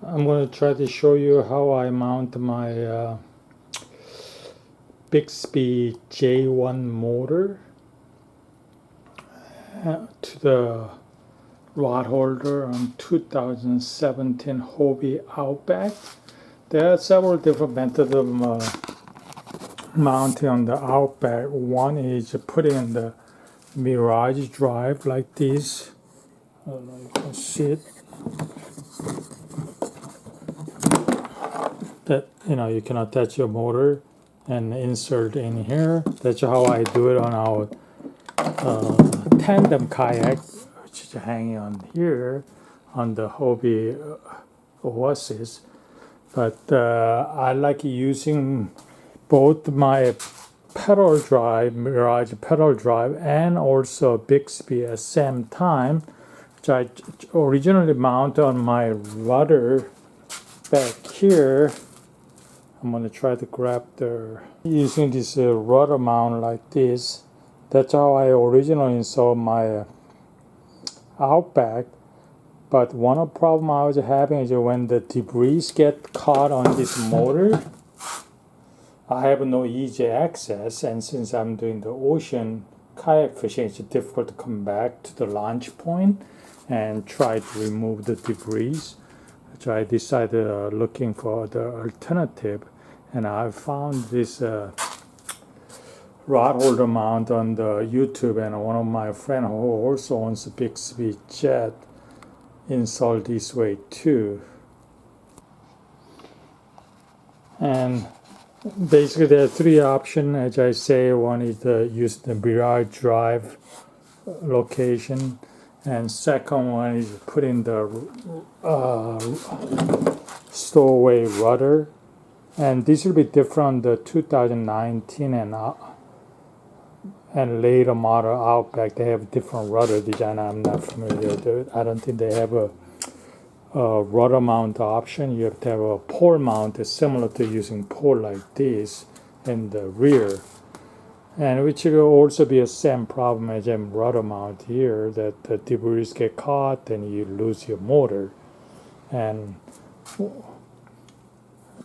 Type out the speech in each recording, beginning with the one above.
I'm going to try to show you how I mount my Bixpy J1 motor to the rod holder on 2017 Hobie Outback. There are several different methods of mounting on the Outback. One is putting in the Mirage drive like this. I don't know if you can see it. That you can attach your motor and insert in here. That's how I do it on our tandem kayak, which is hanging on here on the Hobie Oasis. But I like using both my pedal drive, Mirage pedal drive, and also Bixpy at the same time, which I originally mounted on my rudder back here. I'm going to try to grab using this rudder mount like this. That's how I originally installed my Outback. But one of the problem I was having is when the debris get caught on this motor, I have no easy access, and since I'm doing the ocean kayak fishing, it's difficult to come back to the launch point and try to remove the debris. So I decided looking for the alternative, and I found this rod holder mount on the YouTube, and one of my friends who also owns a Bixpy Jet installed this way too. And basically there are three options, as I say. One is to use the Mirage drive location, and second one is putting the stowaway rudder. And this will be different the 2019 and later model Outback. They have different rudder design. I'm not familiar with it. I don't think they have a rudder mount option. You have to have a pole mount similar to using pole like this in the rear, and which will also be a same problem as a rudder mount here, that the debris get caught and you lose your motor. And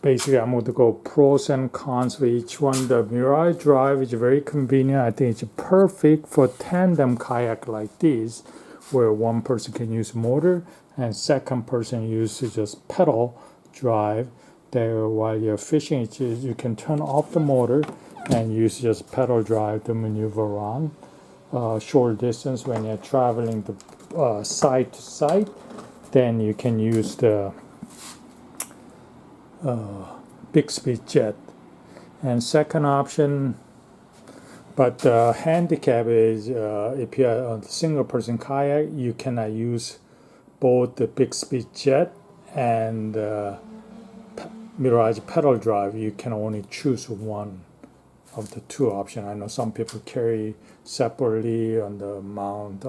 basically I'm going to go pros and cons for each one. The Mirage drive is very convenient. I think it's perfect for tandem kayak like this, where one person can use motor and second person uses just pedal drive. There, while you're fishing, you can turn off the motor and use just pedal drive to maneuver around short distance. When you're traveling the side to side, then you can use the Bixpy Jet. And second option, but the handicap is if you're on the single person kayak, you cannot use both the Bixpy Jet and Mirage pedal drive. You can only choose one of the two options. I know some people carry separately on the mount,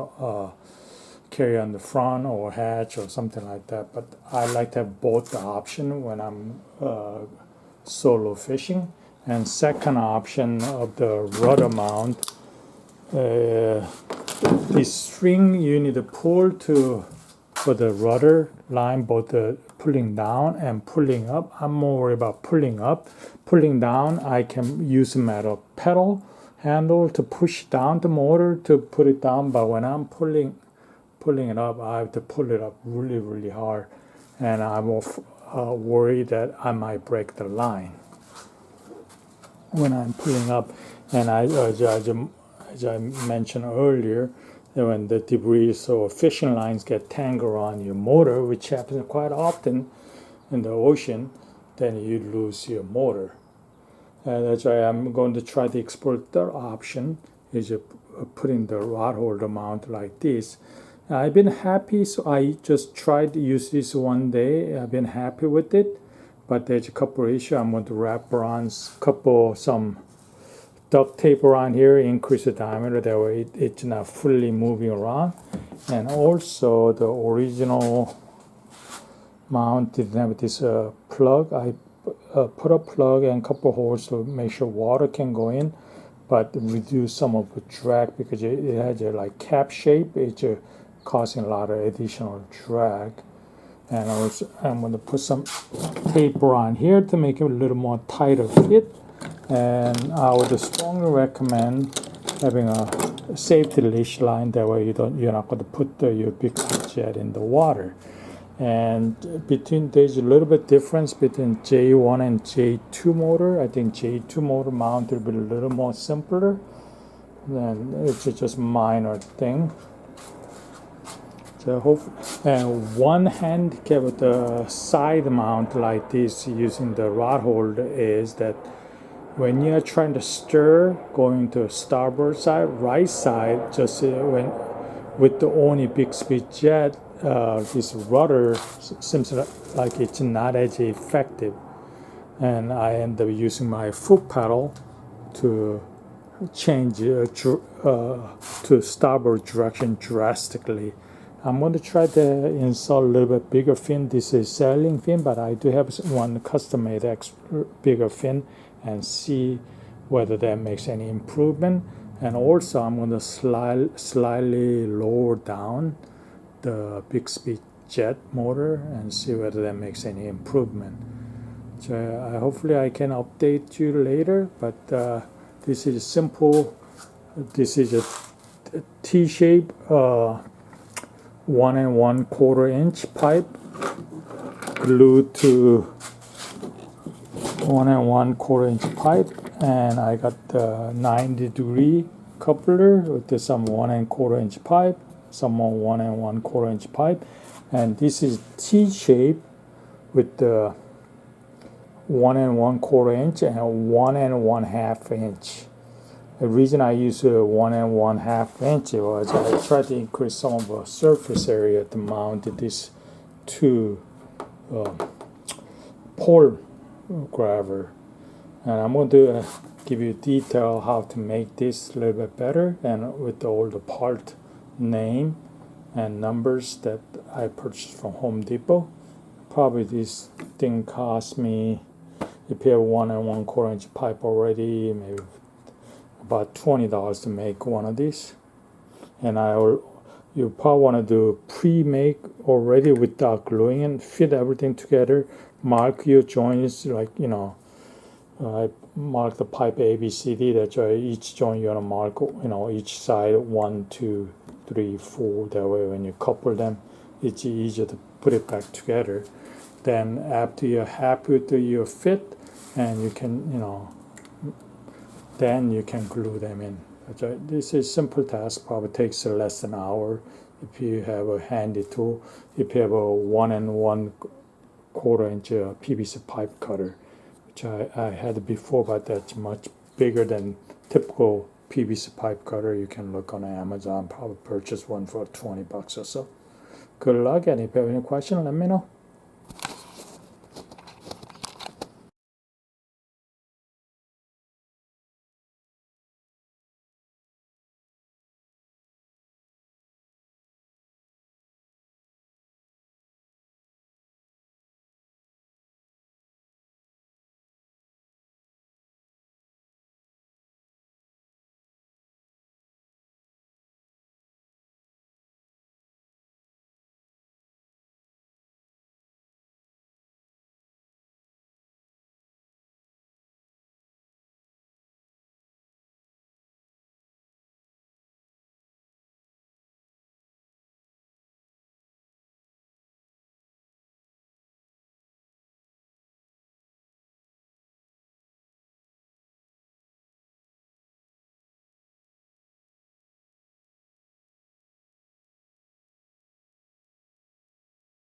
carry on the front or hatch or something like that, but I like to have both the option when I'm solo fishing. And second option of the rudder mount, the string you need to pull for the rudder line, both the pulling down and pulling up. I'm more worried about pulling up. Pulling down, I can use a metal pedal handle to push down the motor to put it down, but when I'm pulling it up, I have to pull it up really, really hard, and I'm worried that I might break the line when I'm pulling up. And as I mentioned earlier, when the debris or fishing lines get tangled on your motor, which happens quite often in the ocean, then you lose your motor. And that's why I'm going to try to explore the option, is putting the rod holder mount like this. I've been happy, so I just tried to use this one day. I've been happy with it, but there's a couple of issues. I'm going to wrap around some duct tape around here, increase the diameter, that way it's not fully moving around. And also the original mount didn't have this plug. I put a plug and a couple holes to make sure water can go in, but reduce some of the drag because it has a like cap shape. It's causing a lot of additional drag. And also I'm going to put some tape around here to make it a little more tighter fit. And I would strongly recommend having a safety leash line, that way you're not going to put your Bixpy Jet in the water. And there's a little bit difference between J1 and J2 motor. I think J2 motor mount will be a little more simpler. Then it's just minor thing. So and one handicap with the side mount like this using the rod holder is that when you're trying to stir going to starboard side, right side, just when with the only Bixpy Jet, this rudder seems like it's not as effective, and I end up using my foot pedal to change to starboard direction drastically. I'm going to try to install a little bit bigger fin. This is sailing fin, but I do have one custom-made bigger fin, and see whether that makes any improvement. And also I'm going to slightly lower down the Bixpy Jet motor and see whether that makes any improvement. So hopefully I can update you later, but this is simple. This is a T-shape 1 1/4 inch pipe glued to 1 1/4 inch pipe, and I got the 90-degree coupler with some 1 1/4 inch pipe, some more 1 1/4 inch pipe, and this is T-shape with the 1 1/4 inch and 1 1/2 inch. The reason I use 1 1/2 inch was I tried to increase some of the surface area to mount this to pole grabber, and I'm going to give you detail how to make this a little bit better, and with all the part name and numbers that I purchased from Home Depot. Probably this thing cost me, if you have 1 1/4 inch pipe already, maybe about $20 to make one of these. And you probably want to do pre-make already without gluing and fit everything together. Mark your joints, like I mark the pipe A, B, C, D. That's why each joint you want to mark, each side 1, 2, 3, 4. That way when you couple them, it's easier to put it back together. Then after you're happy with your fit, and you can, then you can glue them in. This is a simple task, probably takes less than an hour if you have a handy tool. If you have a 1 1/4 inch PVC pipe cutter, which I had before, but that's much bigger than typical PVC pipe cutter. You can look on Amazon, probably purchase one for $20 or so. Good luck, and if you have any questions, let me know.